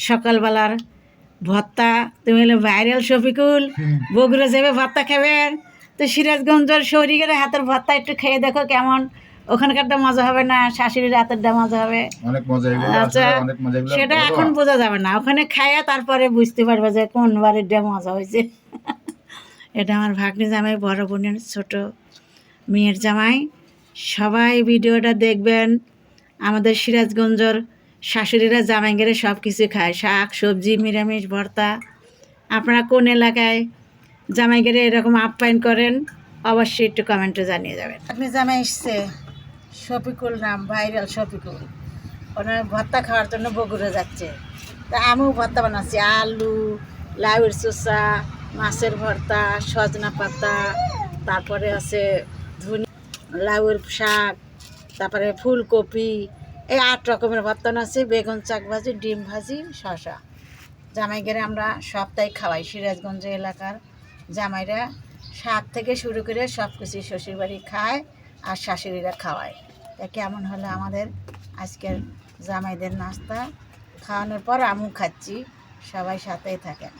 সকালবেলার ভর্তা। তুমি হলো ভাইরাল শফিকুল, বগুড়া যাবে ভর্তা খাবেন, তো সিরাজগঞ্জের শরীরের হাতের ভর্তা একটু খেয়ে দেখো কেমন। ওখানকারটা মজা হবে না, শাশুড়ির হাতেরটা মজা হবে। অনেক মজা এগুলো, আচ্ছা, আসলে অনেক মজা এগুলো। সেটা এখন বোঝা যাবে না, ওখানে খাইয়া তারপরে বুঝতে পারবে যে কোন বাড়িটা মজা হয়েছে। এটা আমার ভাগ্নি জামাই, বড় বোনের ছোট মেয়ের জামাই। সবাই ভিডিওটা দেখবেন। আমাদের সিরাজগঞ্জের শাশুড়িরা জামাই গেলে সব কিছু খায়, শাক সবজি নিরামিষ ভর্তা। আপনারা কোন এলাকায় জামাই গেলে এরকম আপ্যায়ন করেন অবশ্যই একটু কমেন্টে জানিয়ে যাবেন। আপনি জামাই এসছে শফিকুল নাম, ভাইরাল শফিকুল, ওনার ভর্তা খাওয়ার জন্য বগুড়া যাচ্ছে। তা আমিও ভর্তা বানাচ্ছি, আলু, লাউয়ের চোষা, মাছের ভর্তা, সজনা পাতা, তারপরে আছে লাউয়ের শাক, তারপরে ফুলকপি, এই 8 রকমের ভর্তা আছে, বেগুন চাক ভাজি, ডিম ভাজি, শশা। জামাইগেরে আমরা সপ্তাহে খাওয়াই। সিরাজগঞ্জ এলাকার জামাইরা শাক থেকে শুরু করে সব কিছু শ্বশুরবাড়ি খায় আর শাশুড়িরা খাওয়ায়। তা কেমন হলো আমাদের আজকের জামাইদের নাস্তা? খাওয়ানোর পর আমিও খাচ্ছি, সবাই সাথেই থাকেন।